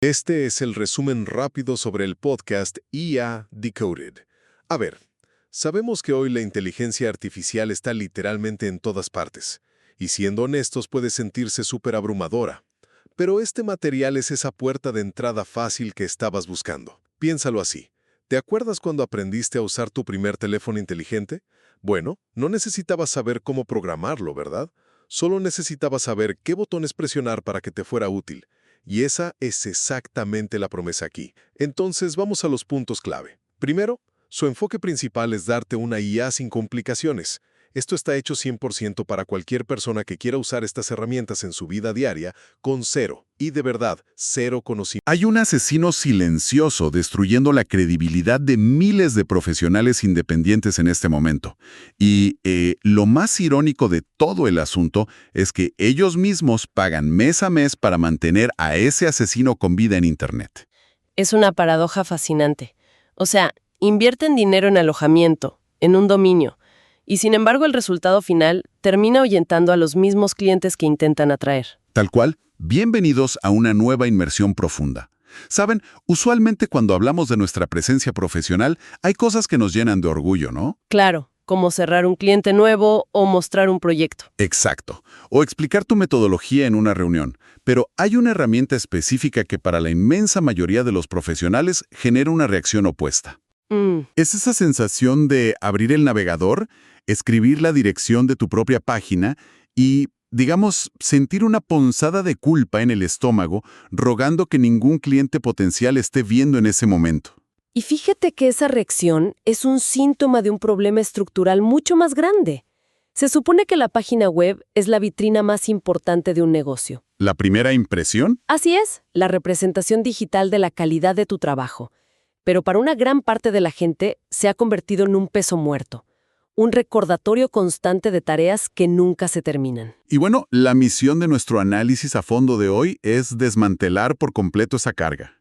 Este es el resumen rápido sobre el podcast IA Decoded. A ver, sabemos que hoy la inteligencia artificial está literalmente en todas partes, y siendo honestos puede sentirse súper abrumadora. Pero este material es esa puerta de entrada fácil que estabas buscando. Piénsalo así. ¿Te acuerdas cuando aprendiste a usar tu primer teléfono inteligente? Bueno, no necesitabas saber cómo programarlo, ¿verdad? Solo necesitabas saber qué botones presionar para que te fuera útil. Y esa es exactamente la promesa aquí. Entonces vamos a los puntos clave. Primero, su enfoque principal es darte una IA sin complicaciones. Esto está hecho 100% para cualquier persona que quiera usar estas herramientas en su vida diaria con cero, y de verdad, cero conocimiento. Hay un asesino silencioso destruyendo la credibilidad de miles de profesionales independientes en este momento. Y lo más irónico de todo el asunto es que ellos mismos pagan mes a mes para mantener a ese asesino con vida en Internet. Es una paradoja fascinante. O sea, invierten dinero en alojamiento, en un dominio, y sin embargo el resultado final termina ahuyentando a los mismos clientes que intentan atraer. Tal cual, bienvenidos a una nueva inmersión profunda. Saben, usualmente cuando hablamos de nuestra presencia profesional, hay cosas que nos llenan de orgullo, ¿no? Claro, como cerrar un cliente nuevo o mostrar un proyecto. Exacto. O explicar tu metodología en una reunión. Pero hay una herramienta específica que para la inmensa mayoría de los profesionales genera una reacción opuesta. Es esa sensación de abrir el navegador, escribir la dirección de tu propia página y, digamos, sentir una punzada de culpa en el estómago, rogando que ningún cliente potencial esté viendo en ese momento. Y fíjate que esa reacción es un síntoma de un problema estructural mucho más grande. Se supone que la página web es la vitrina más importante de un negocio. ¿La primera impresión? Así es, la representación digital de la calidad de tu trabajo. Pero para una gran parte de la gente se ha convertido en un peso muerto, un recordatorio constante de tareas que nunca se terminan. Y bueno, la misión de nuestro análisis a fondo de hoy es desmantelar por completo esa carga.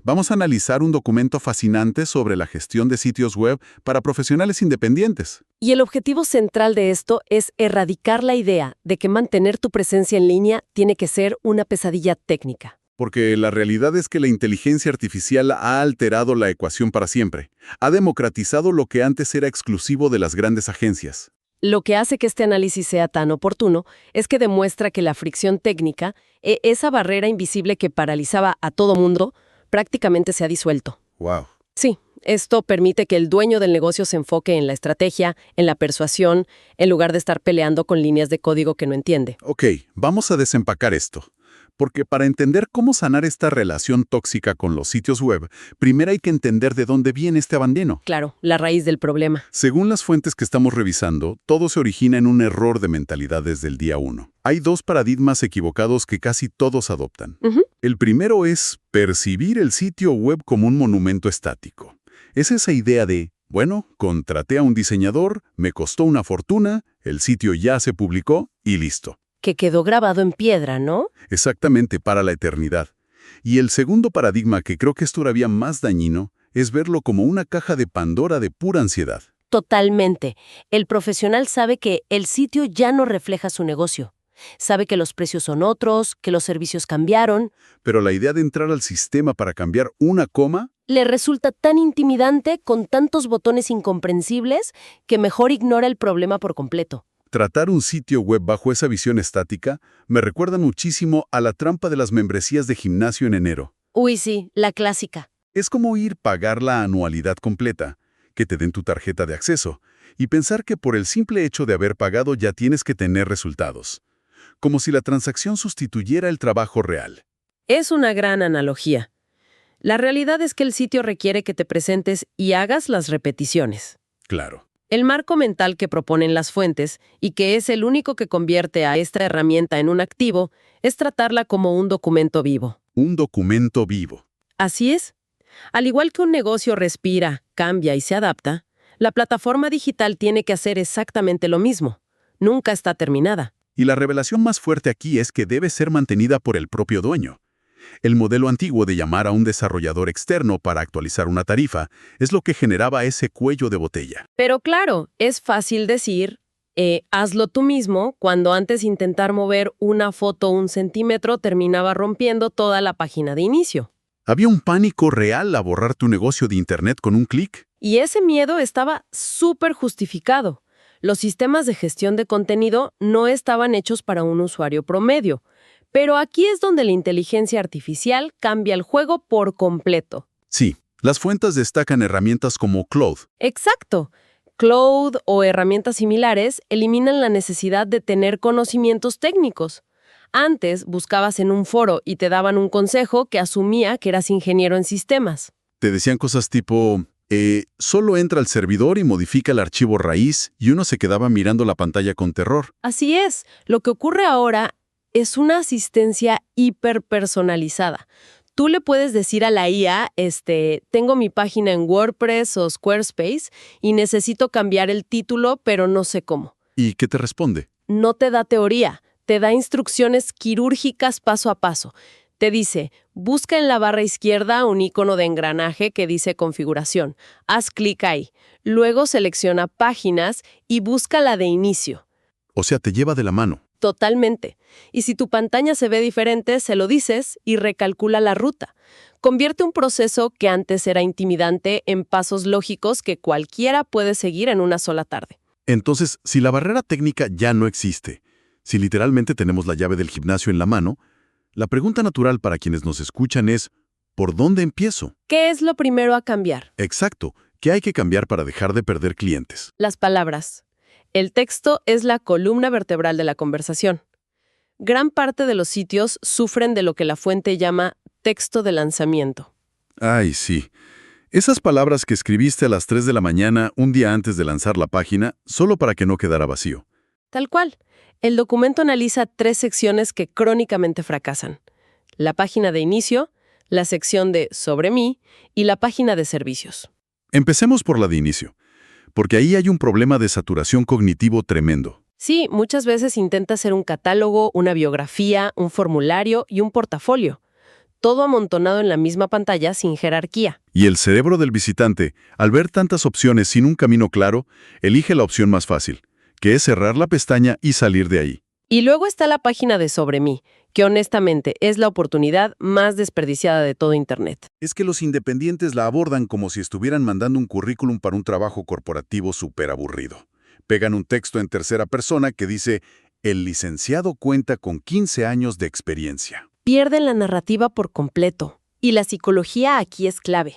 Vamos a analizar un documento fascinante sobre la gestión de sitios web para profesionales independientes. Y el objetivo central de esto es erradicar la idea de que mantener tu presencia en línea tiene que ser una pesadilla técnica. Porque la realidad es que la inteligencia artificial ha alterado la ecuación para siempre. Ha democratizado lo que antes era exclusivo de las grandes agencias. Lo que hace que este análisis sea tan oportuno es que demuestra que la fricción técnica, esa barrera invisible que paralizaba a todo mundo, prácticamente se ha disuelto. ¡Wow! Sí, esto permite que el dueño del negocio se enfoque en la estrategia, en la persuasión, en lugar de estar peleando con líneas de código que no entiende. Ok, vamos a desempacar esto. Porque para entender cómo sanar esta relación tóxica con los sitios web, primero hay que entender de dónde viene este abandono. Claro, la raíz del problema. Según las fuentes que estamos revisando, todo se origina en un error de mentalidad desde el día 1. Hay dos paradigmas equivocados que casi todos adoptan. El primero es percibir el sitio web como un monumento estático. Es esa idea de, bueno, contraté a un diseñador, me costó una fortuna, el sitio ya se publicó y listo. Que quedó grabado en piedra, ¿no? Exactamente, para la eternidad. Y el segundo paradigma, que creo que es todavía más dañino, es verlo como una caja de Pandora de pura ansiedad. Totalmente. El profesional sabe que el sitio ya no refleja su negocio. Sabe que los precios son otros, que los servicios cambiaron. Pero la idea de entrar al sistema para cambiar una coma Le resulta tan intimidante con tantos botones incomprensibles que mejor ignora el problema por completo. Tratar un sitio web bajo esa visión estática me recuerda muchísimo a la trampa de las membresías de gimnasio en enero. Uy, sí, la clásica. Es como pagar la anualidad completa, que te den tu tarjeta de acceso, y pensar que por el simple hecho de haber pagado ya tienes que tener resultados. Como si la transacción sustituyera el trabajo real. Es una gran analogía. La realidad es que el sitio requiere que te presentes y hagas las repeticiones. Claro. El marco mental que proponen las fuentes, y que es el único que convierte a esta herramienta en un activo, es tratarla como un documento vivo. Un documento vivo. Así es. Al igual que un negocio respira, cambia y se adapta, la plataforma digital tiene que hacer exactamente lo mismo. Nunca está terminada. Y la revelación más fuerte aquí es que debe ser mantenida por el propio dueño. El modelo antiguo de llamar a un desarrollador externo para actualizar una tarifa es lo que generaba ese cuello de botella. Pero claro, es fácil decir, hazlo tú mismo, cuando antes intentar mover una foto 1 centímetro terminaba rompiendo toda la página de inicio. Había un pánico real a borrar tu negocio de Internet con un clic. Y ese miedo estaba súper justificado. Los sistemas de gestión de contenido no estaban hechos para un usuario promedio. Pero aquí es donde la inteligencia artificial cambia el juego por completo. Sí, las fuentes destacan herramientas como Claude. Exacto. Claude o herramientas similares eliminan la necesidad de tener conocimientos técnicos. Antes buscabas en un foro y te daban un consejo que asumía que eras ingeniero en sistemas. Te decían cosas tipo, solo entra al servidor y modifica el archivo raíz, y uno se quedaba mirando la pantalla con terror. Así es, lo que ocurre ahora es una asistencia hiperpersonalizada. Tú le puedes decir a la IA, tengo mi página en WordPress o Squarespace y necesito cambiar el título, pero no sé cómo. ¿Y qué te responde? No te da teoría, te da instrucciones quirúrgicas paso a paso. Te dice, busca en la barra izquierda un icono de engranaje que dice configuración. Haz clic ahí. Luego selecciona páginas y busca la de inicio. O sea, te lleva de la mano. Totalmente. Y si tu pantalla se ve diferente, se lo dices y recalcula la ruta. Convierte un proceso que antes era intimidante en pasos lógicos que cualquiera puede seguir en una sola tarde. Entonces, si la barrera técnica ya no existe, si literalmente tenemos la llave del gimnasio en la mano, la pregunta natural para quienes nos escuchan es, ¿por dónde empiezo? ¿Qué es lo primero a cambiar? Exacto. ¿Qué hay que cambiar para dejar de perder clientes? Las palabras. El texto es la columna vertebral de la conversación. Gran parte de los sitios sufren de lo que la fuente llama texto de lanzamiento. Ay, sí. Esas palabras que escribiste a las 3 de la mañana un día antes de lanzar la página, solo para que no quedara vacío. Tal cual. El documento analiza 3 secciones que crónicamente fracasan. La página de inicio, la sección de sobre mí y la página de servicios. Empecemos por la de inicio, porque ahí hay un problema de saturación cognitivo tremendo. Sí, muchas veces intenta hacer un catálogo, una biografía, un formulario y un portafolio. Todo amontonado en la misma pantalla sin jerarquía. Y el cerebro del visitante, al ver tantas opciones sin un camino claro, elige la opción más fácil, que es cerrar la pestaña y salir de ahí. Y luego está la página de Sobre mí, que honestamente es la oportunidad más desperdiciada de todo Internet. Es que los independientes la abordan como si estuvieran mandando un currículum para un trabajo corporativo súper aburrido. Pegan un texto en tercera persona que dice, el licenciado cuenta con 15 años de experiencia. Pierden la narrativa por completo. Y la psicología aquí es clave.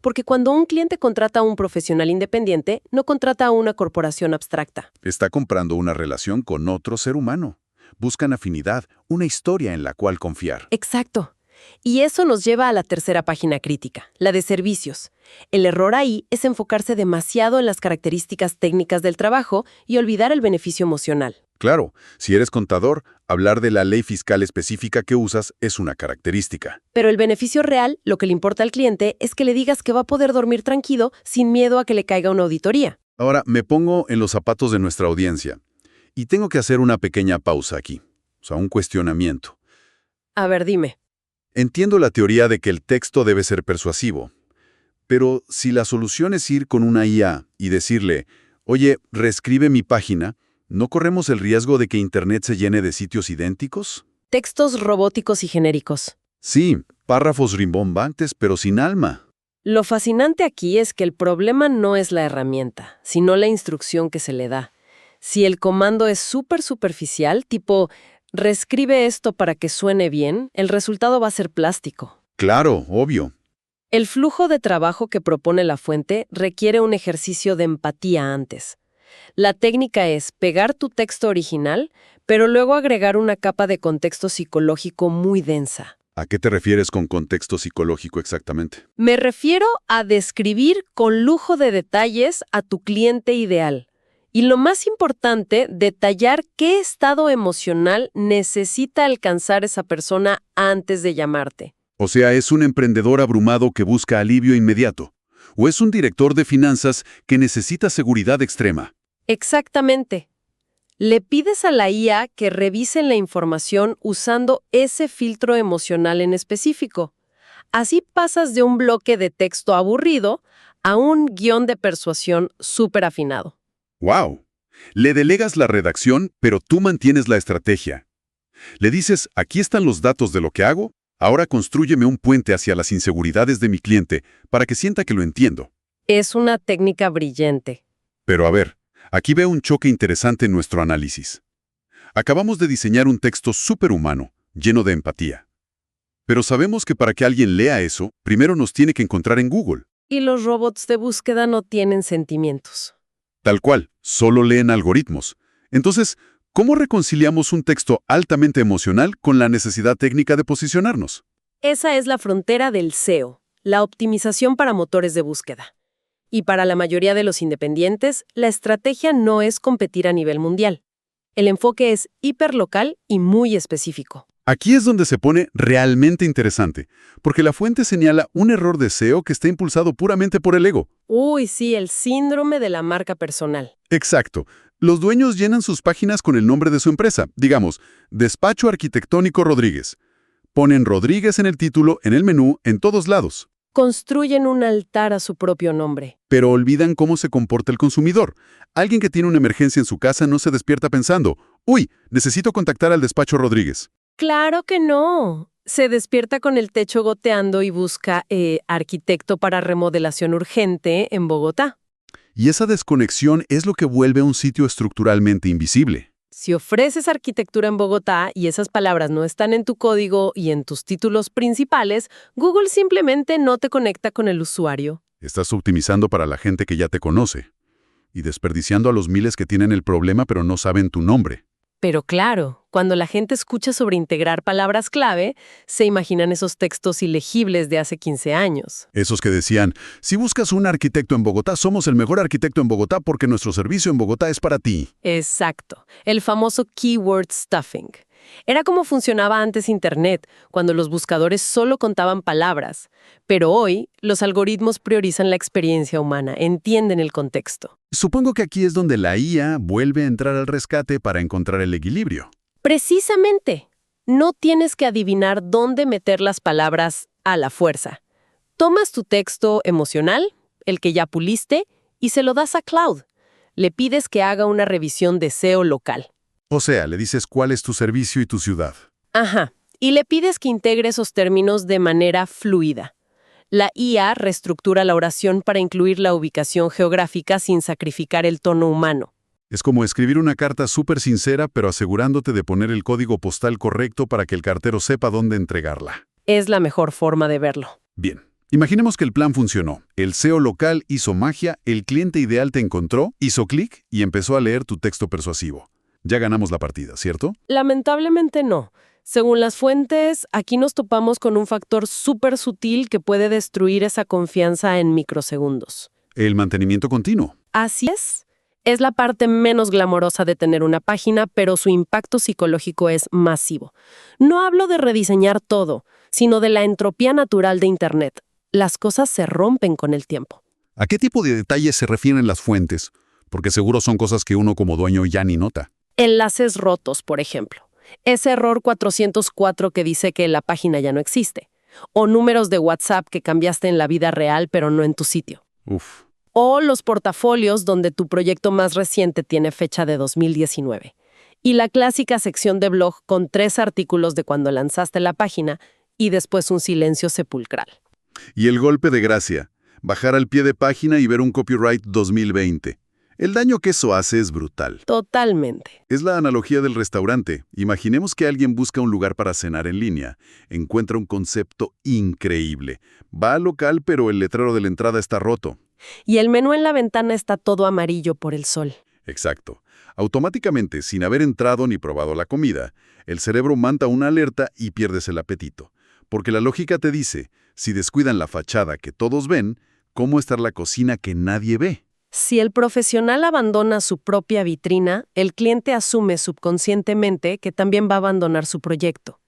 Porque cuando un cliente contrata a un profesional independiente, no contrata a una corporación abstracta. Está comprando una relación con otro ser humano. Buscan afinidad, una historia en la cual confiar. Exacto. Y eso nos lleva a la tercera página crítica, la de servicios. El error ahí es enfocarse demasiado en las características técnicas del trabajo y olvidar el beneficio emocional. Claro, si eres contador, hablar de la ley fiscal específica que usas es una característica. Pero el beneficio real, lo que le importa al cliente, es que le digas que va a poder dormir tranquilo sin miedo a que le caiga una auditoría. Ahora, me pongo en los zapatos de nuestra audiencia y tengo que hacer una pequeña pausa aquí, un cuestionamiento. A ver, dime. Entiendo la teoría de que el texto debe ser persuasivo, pero si la solución es ir con una IA y decirle, oye, reescribe mi página, ¿no corremos el riesgo de que Internet se llene de sitios idénticos? Textos robóticos y genéricos. Sí, párrafos rimbombantes, pero sin alma. Lo fascinante aquí es que el problema no es la herramienta, sino la instrucción que se le da. Si el comando es súper superficial, tipo, reescribe esto para que suene bien, el resultado va a ser plástico. Claro, obvio. El flujo de trabajo que propone la fuente requiere un ejercicio de empatía antes. La técnica es pegar tu texto original, pero luego agregar una capa de contexto psicológico muy densa. ¿A qué te refieres con contexto psicológico exactamente? Me refiero a describir con lujo de detalles a tu cliente ideal. Y lo más importante, detallar qué estado emocional necesita alcanzar esa persona antes de llamarte. O sea, ¿es un emprendedor abrumado que busca alivio inmediato? ¿O es un director de finanzas que necesita seguridad extrema? Exactamente. Le pides a la IA que revisen la información usando ese filtro emocional en específico. Así pasas de un bloque de texto aburrido a un guión de persuasión súper afinado. ¡Wow! Le delegas la redacción, pero tú mantienes la estrategia. Le dices, aquí están los datos de lo que hago, Ahora constrúyeme un puente hacia las inseguridades de mi cliente para que sienta que lo entiendo. Es una técnica brillante. Pero a ver, aquí veo un choque interesante en nuestro análisis. Acabamos de diseñar un texto superhumano, lleno de empatía. Pero sabemos que para que alguien lea eso, primero nos tiene que encontrar en Google. Y los robots de búsqueda no tienen sentimientos. Tal cual, solo leen algoritmos. Entonces, ¿cómo reconciliamos un texto altamente emocional con la necesidad técnica de posicionarnos? Esa es la frontera del SEO, la optimización para motores de búsqueda. Y para la mayoría de los independientes, la estrategia no es competir a nivel mundial. El enfoque es hiperlocal y muy específico. Aquí es donde se pone realmente interesante, porque la fuente señala un error de SEO que está impulsado puramente por el ego. Uy, sí, el síndrome de la marca personal. Exacto. Los dueños llenan sus páginas con el nombre de su empresa, digamos, Despacho Arquitectónico Rodríguez. Ponen Rodríguez en el título, en el menú, en todos lados. Construyen un altar a su propio nombre. Pero olvidan cómo se comporta el consumidor. Alguien que tiene una emergencia en su casa no se despierta pensando, uy, necesito contactar al Despacho Rodríguez. ¡Claro que no! Se despierta con el techo goteando y busca arquitecto para remodelación urgente en Bogotá. Y esa desconexión es lo que vuelve un sitio estructuralmente invisible. Si ofreces arquitectura en Bogotá y esas palabras no están en tu código y en tus títulos principales, Google simplemente no te conecta con el usuario. Estás optimizando para la gente que ya te conoce y desperdiciando a los miles que tienen el problema pero no saben tu nombre. Pero claro, cuando la gente escucha sobre integrar palabras clave, se imaginan esos textos ilegibles de hace 15 años. Esos que decían, si buscas un arquitecto en Bogotá, somos el mejor arquitecto en Bogotá porque nuestro servicio en Bogotá es para ti. Exacto, el famoso keyword stuffing. Era como funcionaba antes Internet, cuando los buscadores solo contaban palabras. Pero hoy, los algoritmos priorizan la experiencia humana, entienden el contexto. Supongo que aquí es donde la IA vuelve a entrar al rescate para encontrar el equilibrio. Precisamente, no tienes que adivinar dónde meter las palabras a la fuerza. Tomas tu texto emocional, el que ya puliste, y se lo das a Cloud. Le pides que haga una revisión de SEO local. O sea, le dices cuál es tu servicio y tu ciudad. Ajá, y le pides que integre esos términos de manera fluida. La IA reestructura la oración para incluir la ubicación geográfica sin sacrificar el tono humano. Es como escribir una carta súper sincera, pero asegurándote de poner el código postal correcto para que el cartero sepa dónde entregarla. Es la mejor forma de verlo. Bien, imaginemos que el plan funcionó. El SEO local hizo magia, el cliente ideal te encontró, hizo clic y empezó a leer tu texto persuasivo. Ya ganamos la partida, ¿cierto? Lamentablemente no. Según las fuentes, aquí nos topamos con un factor súper sutil que puede destruir esa confianza en microsegundos. El mantenimiento continuo. Así es. Es la parte menos glamorosa de tener una página, pero su impacto psicológico es masivo. No hablo de rediseñar todo, sino de la entropía natural de Internet. Las cosas se rompen con el tiempo. ¿A qué tipo de detalles se refieren las fuentes? Porque seguro son cosas que uno como dueño ya ni nota. Enlaces rotos, por ejemplo. Ese error 404 que dice que la página ya no existe. O números de WhatsApp que cambiaste en la vida real pero no en tu sitio. Uf. O los portafolios donde tu proyecto más reciente tiene fecha de 2019. Y la clásica sección de blog con 3 artículos de cuando lanzaste la página y después un silencio sepulcral. Y el golpe de gracia. Bajar al pie de página y ver un copyright 2020. El daño que eso hace es brutal. Totalmente. Es la analogía del restaurante. Imaginemos que alguien busca un lugar para cenar en línea. Encuentra un concepto increíble. Va al local, pero el letrero de la entrada está roto. Y el menú en la ventana está todo amarillo por el sol. Exacto. Automáticamente, sin haber entrado ni probado la comida, el cerebro manda una alerta y pierdes el apetito. Porque la lógica te dice, si descuidan la fachada que todos ven, ¿cómo estar la cocina que nadie ve? Si el profesional abandona su propia vitrina, el cliente asume subconscientemente que también va a abandonar su proyecto.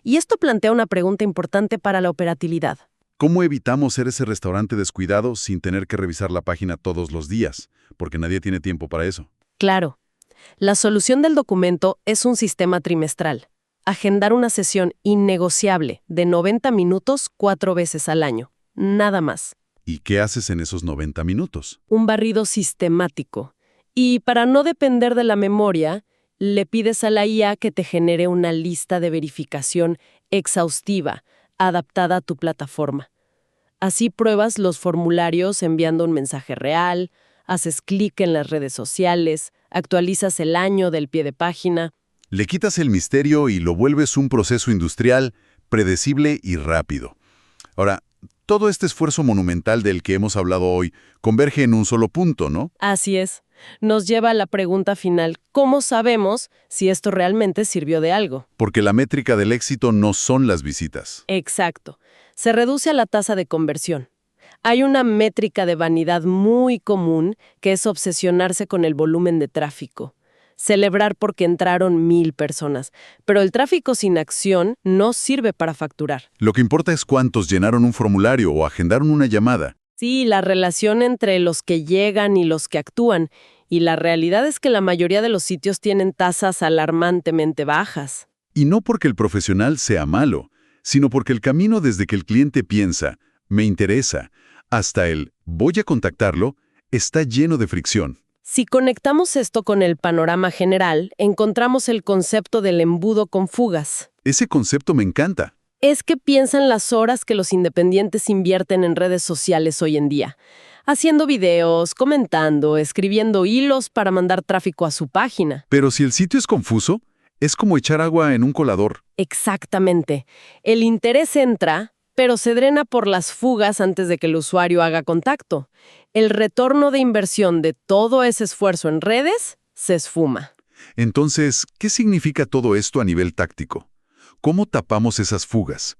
Y esto plantea una pregunta importante para la operatividad. ¿Cómo evitamos ser ese restaurante descuidado sin tener que revisar la página todos los días? Porque nadie tiene tiempo para eso. Claro. La solución del documento es un sistema trimestral. Agendar una sesión innegociable de 90 minutos 4 veces al año. Nada más. ¿Y qué haces en esos 90 minutos? Un barrido sistemático. Y para no depender de la memoria, Le pides a la IA que te genere una lista de verificación exhaustiva, adaptada a tu plataforma. Así pruebas los formularios enviando un mensaje real, haces clic en las redes sociales, actualizas el año del pie de página. Le quitas el misterio y lo vuelves un proceso industrial, predecible y rápido. Ahora, todo este esfuerzo monumental del que hemos hablado hoy converge en un solo punto, ¿no? Así es. Nos lleva a la pregunta final: ¿cómo sabemos si esto realmente sirvió de algo? Porque la métrica del éxito no son las visitas. Exacto. Se reduce a la tasa de conversión. Hay una métrica de vanidad muy común que es obsesionarse con el volumen de tráfico. Celebrar porque entraron 1000 personas. Pero el tráfico sin acción no sirve para facturar. Lo que importa es cuántos llenaron un formulario o agendaron una llamada. Sí, la relación entre los que llegan y los que actúan. Y la realidad es que la mayoría de los sitios tienen tasas alarmantemente bajas. Y no porque el profesional sea malo, sino porque el camino desde que el cliente piensa, me interesa, hasta el voy a contactarlo, está lleno de fricción. Si conectamos esto con el panorama general, encontramos el concepto del embudo con fugas. Ese concepto me encanta. Es que piensan las horas que los independientes invierten en redes sociales hoy en día, haciendo videos, comentando, escribiendo hilos para mandar tráfico a su página. Pero si el sitio es confuso, es como echar agua en un colador. Exactamente. El interés entra, pero se drena por las fugas antes de que el usuario haga contacto. El retorno de inversión de todo ese esfuerzo en redes se esfuma. Entonces, ¿qué significa todo esto a nivel táctico? ¿Cómo tapamos esas fugas?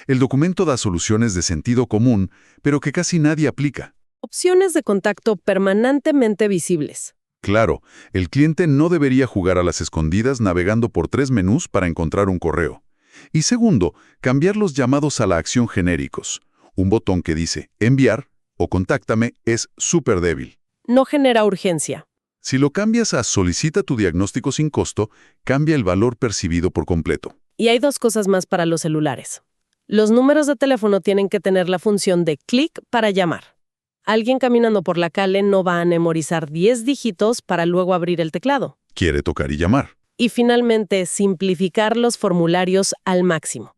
El documento da soluciones de sentido común, pero que casi nadie aplica. Opciones de contacto permanentemente visibles. Claro, el cliente no debería jugar a las escondidas navegando por 3 menús para encontrar un correo. Y segundo, cambiar los llamados a la acción genéricos. Un botón que dice enviar o contáctame es súper débil. No genera urgencia. Si lo cambias a solicita tu diagnóstico sin costo, cambia el valor percibido por completo. Y hay 2 cosas más para los celulares. Los números de teléfono tienen que tener la función de clic para llamar. Alguien caminando por la calle no va a memorizar 10 dígitos para luego abrir el teclado. Quiere tocar y llamar. Y finalmente, simplificar los formularios al máximo.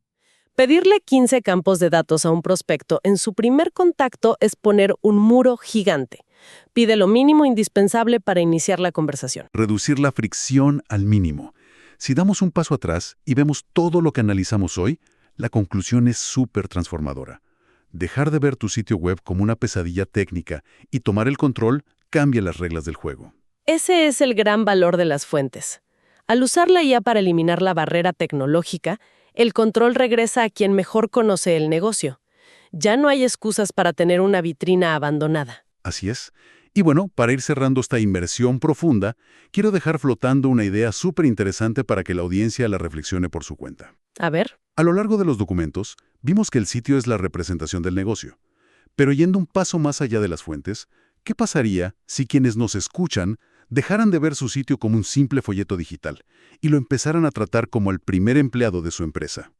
Pedirle 15 campos de datos a un prospecto en su primer contacto es poner un muro gigante. Pide lo mínimo indispensable para iniciar la conversación. Reducir la fricción al mínimo. Si damos un paso atrás y vemos todo lo que analizamos hoy, la conclusión es súper transformadora. Dejar de ver tu sitio web como una pesadilla técnica y tomar el control cambia las reglas del juego. Ese es el gran valor de las fuentes. Al usar la IA para eliminar la barrera tecnológica, el control regresa a quien mejor conoce el negocio. Ya no hay excusas para tener una vitrina abandonada. Así es. Y bueno, para ir cerrando esta inmersión profunda, quiero dejar flotando una idea súper interesante para que la audiencia la reflexione por su cuenta. A ver. A lo largo de los documentos, vimos que el sitio es la representación del negocio. Pero yendo un paso más allá de las fuentes, ¿qué pasaría si quienes nos escuchan dejaran de ver su sitio como un simple folleto digital y lo empezaran a tratar como el primer empleado de su empresa?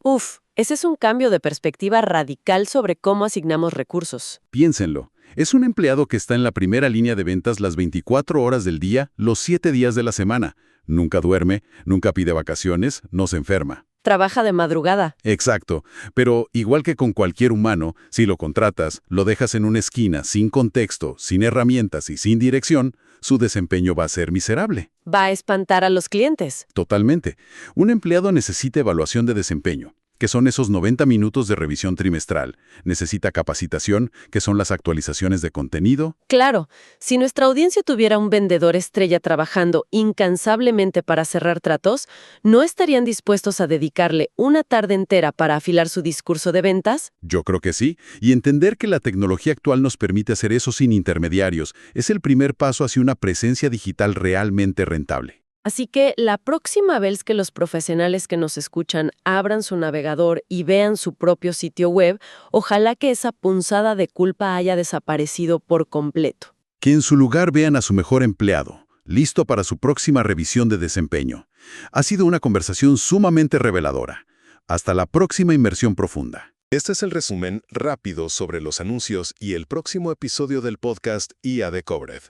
Ese es un cambio de perspectiva radical sobre cómo asignamos recursos. Piénsenlo. Es un empleado que está en la primera línea de ventas las 24 horas del día, los 7 días de la semana. Nunca duerme, nunca pide vacaciones, no se enferma. Trabaja de madrugada. Exacto, pero igual que con cualquier humano, si lo contratas, lo dejas en una esquina, sin contexto, sin herramientas y sin dirección, su desempeño va a ser miserable. Va a espantar a los clientes. Totalmente. Un empleado necesita evaluación de desempeño, que son esos 90 minutos de revisión trimestral. Necesita capacitación, que son las actualizaciones de contenido. Claro, si nuestra audiencia tuviera un vendedor estrella trabajando incansablemente para cerrar tratos, ¿no estarían dispuestos a dedicarle una tarde entera para afilar su discurso de ventas? Yo creo que sí, y entender que la tecnología actual nos permite hacer eso sin intermediarios es el primer paso hacia una presencia digital realmente rentable. Así que la próxima vez que los profesionales que nos escuchan abran su navegador y vean su propio sitio web, ojalá que esa punzada de culpa haya desaparecido por completo. Que en su lugar vean a su mejor empleado, listo para su próxima revisión de desempeño. Ha sido una conversación sumamente reveladora. Hasta la próxima inmersión profunda. Este es el resumen rápido sobre los anuncios y el próximo episodio del podcast IA Decoded.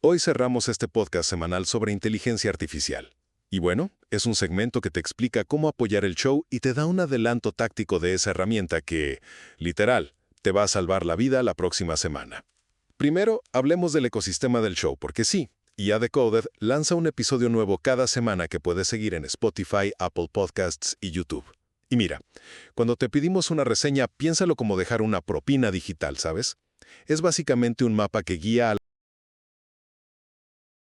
Hoy cerramos este podcast semanal sobre inteligencia artificial. Y bueno, es un segmento que te explica cómo apoyar el show y te da un adelanto táctico de esa herramienta que, literal, te va a salvar la vida la próxima semana. Primero, hablemos del ecosistema del show, porque sí, IA Decoded lanza un episodio nuevo cada semana que puedes seguir en Spotify, Apple Podcasts y YouTube. Y mira, cuando te pedimos una reseña, piénsalo como dejar una propina digital, ¿sabes? Es básicamente un mapa que guía a